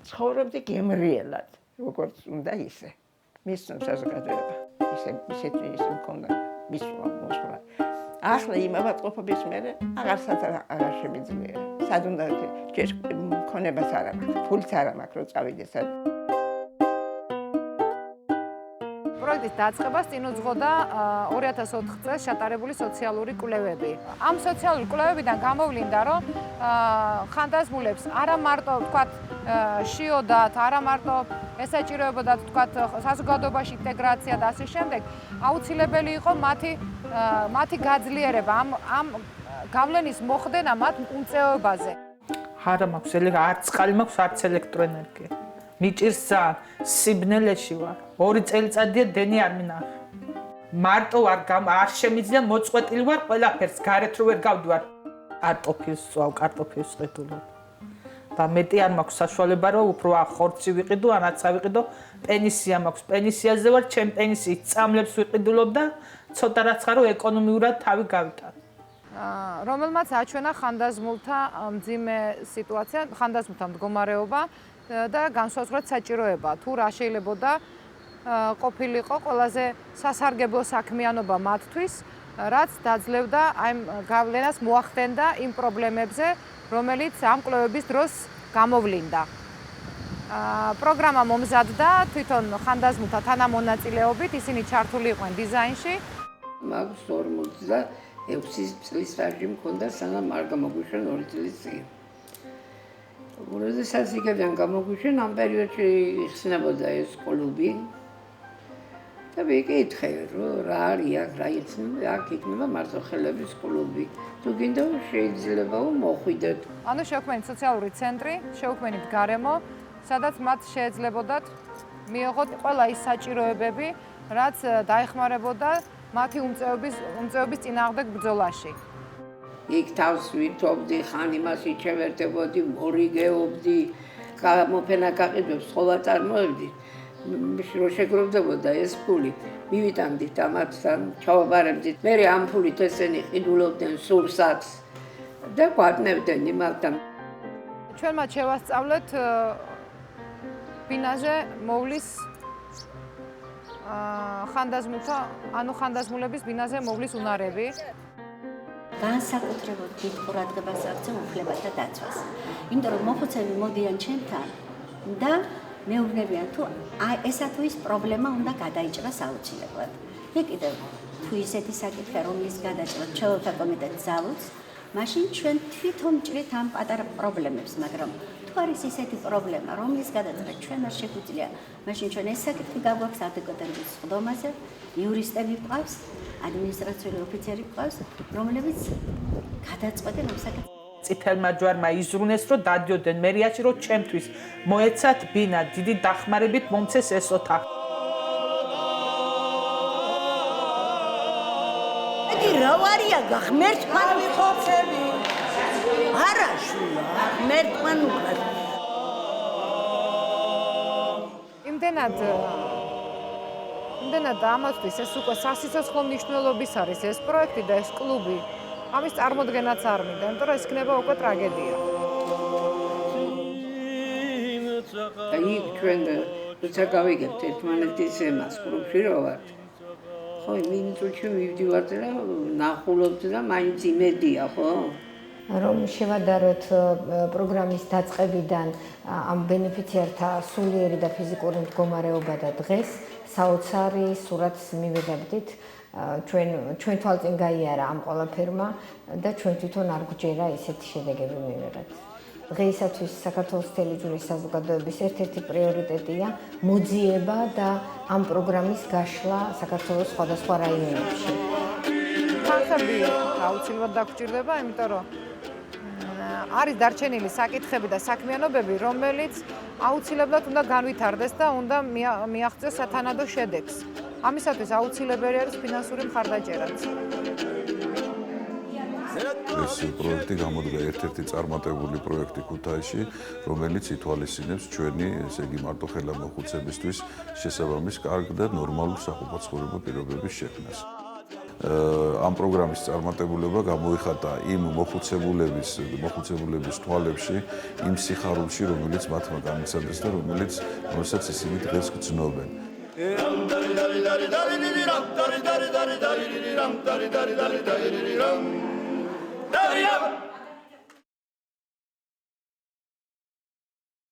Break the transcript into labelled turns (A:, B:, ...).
A: ცხოვრობდი გემრიელად, როგორც უნდა ისე. მისცემ საზოგადოება. ისეთი მქონდა მოსვლა. ახლა იმავატყოფობის მერე აღარ შემიძლია. სად უნდა ჯერ მქონებას არ მაქვს, ფულიც არ მაქვს, რომ წავიდე სად.
B: პროექტის დაწყებას წინ უძღოდა 2004 წელს ჩატარებული სოციალური კვლევები. ამ სოციალური კვლევებიდან გამოვლინდა, რომ ხანდაზმულებს არა მარტო ვთქვათ შიოდათ, არა მარტო ესაჭიროებოდათ ვთქვათ საზოგადოებაში ინტეგრაცია და ასე შემდეგ, აუცილებელი იყო მათი გაძლიერება ამ გავლენის მოხდენა მათ უმწეობაზე.
C: არა მაქვს არც წყალი მაქვს, არც ელექტროენერგია. მიჭირს ძალიან, სიბნელეში ვარ. 2 წელიწადია დენი არ მინახე. მარტო არ შემიძლია მოწყვეტილი ვარ ყველაფერს, გარეთ რო ვერ გავდივარ. კარტოფილს წვავ, კარტოფილს ყიდულობ. და მეტი არ მაქვს საშუალება, რომ უფრო ხორცი ვიყიდო, ანაცა ვიყიდო, პენისია მაქვს. პენისიაზე ვარ, ჩემ პენისიის წამლებს ვიყიდულობ და ცოტა რაცხა რომ ეკონომიურად თავი გავიტანო.
B: რომელმაც აჩვენა ხანდაზმულთა მძიმე სიტუაცია, ხანდაზმულთა მდგომარეობა და განსაზღვრეთ საჭიროება. თუ რა შეიძლებოდა ყოფილიყო ყველაზე სასარგებლო საქმიანობა მათთვის, რაც დაძლევდა აი გავლენას მოახდენდა იმ პრობლემებზე, რომელიც ამ კვლევების დროს გამოვლინდა. პროგრამა მომზადდა თვითონ ხანდაზმულთა თანამონაწილეობით, ისინი ჩართული იყვნენ დიზაინში.
A: მაქვს 46 წლის სტაჟი მქონდა, სანამ არ გამოგვიშვენ 2 წლის წინ. როდესაც იქიდან გამოგვიშვენ, ამ პერიოდში იხსნებოდა ეს კლუბი. და ვიკითხე, რომ რა არის აქ, რა იცნება, აქ იქნება მარტოხელების კლუბი. თუ გინდა შეიძლება მოხვიდეთ.
B: ანუ შევქმნით სოციალური ცენტრი, შევქმნით გარემო, სადაც მათ შეეძლებოდათ მიიღოთ ყველა ის საჭიროებები, რაც დაეხმარებოდა მათი უმწეობის წინააღმდეგ ბრძოლაში.
A: იქ თავს ვითობდი, ხან იმას იჩევერდებოდი, მორიგეობდი, გამოფენა გაყიდვებს ხოლა წარმოებდი. რო შეგროვდებოდა ეს ფული, მივიტანდით ამათთან, ჩავაბარებდით. მე ამ ფულით ესენი ყიდულობდნენ სურსათს და გვატნევდნენ იმათთან.
B: ჩვენ მათ შევასწავლეთ ბინაზე მოვლის ხანდაზმულების ბინაზე მოვლის უნარები.
D: განსაკუთრებულად დიდ ყურადღებას აქცევ უფლებათა დაცვას. იმიტომ რომ მოხუცები მოდიან ჩემთან და მეუბნებიან თუ ესა თუ ის პრობლემა უნდა გადაიჭრას აუცილებლად. მე კიდევ თუ ისეთი საკითხია, რომლის გადაჭრას ჩვეულებრივ კომიტეტს ძალუძს, მაშინ ჩვენ თვითონ ჭრით ამ პატარა პრობლემებს, მაგრამ თუ არის ისეთი პრობლემა, რომლის გადაჭრა ჩვენ არ შეგვიძლია, მაშინ ჩვენ ეს საკითხი გაგვაქვს ადეკვატების სხდომაზე, იურისტები გვყავს, ადმინისტრაციული ოფიცერი გვყავს, რომლებიც გადაწყვეტენ ამ საკითხს.
C: წითელმა ჯვარმა იზრუნეს, რომ დადიოდნენ მერიაში, რომ ჩემთვის მოეცათ ბინა, დიდი დახმარებით მომცეს ეს ოთახი.
D: რა ვარია გახმერთმან ვიხოცები? არა შულა, ღმერთმან უკრად.
B: იმდენად ამათთვის ეს უკვე სასიცოცხლო მნიშვნელობის არის ეს პროექტი და ეს კლუბი. ამის წარმოდგენაც არ მინდა, იმიტომ რომ ეს იქნება უკვე ტრაგედია.
A: და იქ ჩვენ როცა გავიგებთ ერთმანეთის ემას, კლუბში რო ვართ. ხო, მინუტში მივდივართ და ნახულობთ და მაინც იმედია, ხო?
E: რომ შევადაროთ პროგრამის დაწყებიდან ამ ბენეფიციართა სულიერი და ფიზიკური მდგომარეობა და დღეს საოცარი სურათს მივიღებდით. ჩვენ თვალწინ გაიარა ამ ყველაფერმა და ჩვენ თვითონ არ გვჯერა ისეთი შედეგები მივიღეთ. დღეისათვის საქართველოს მთელი ჯვრის საზოგადოების ერთ-ერთი პრიორიტეტია მოძიება და ამ პროგრამის გაშლა საქართველოს სხვადასხვა რაიონებში.
B: თანხები აუცილებლად დაგვჭირდება, იმიტომ რომ არის დარჩენილი საკითხები და საქმიანობები, რომელიც აუცილებლად უნდა განვითარდეს და უნდა მიაღწიოს სათანადო შედეგს. ამისათვის აუცილებელი არის ფინანსური მხარდაჭერაც.
F: ეს პროექტი გამოდგა ერთ-ერთი წარმატებული პროექტი ქუთაისში, რომელიც ითვალისწინებს ჩვენი, ესე იგი მარტოხელა მოხუცებისთვის შესაბამის კარგ და ნორმალურ საყოფაცხოვრებო პირობების შექმნას. ამ პროგრამის წარმატებულება გამოიხატა იმ მოხუცებულების თვალებში, იმ სიხარულში, რომელიც მათმა განიცადეს და რომელსაც ისინი დღეს გრძნობენ.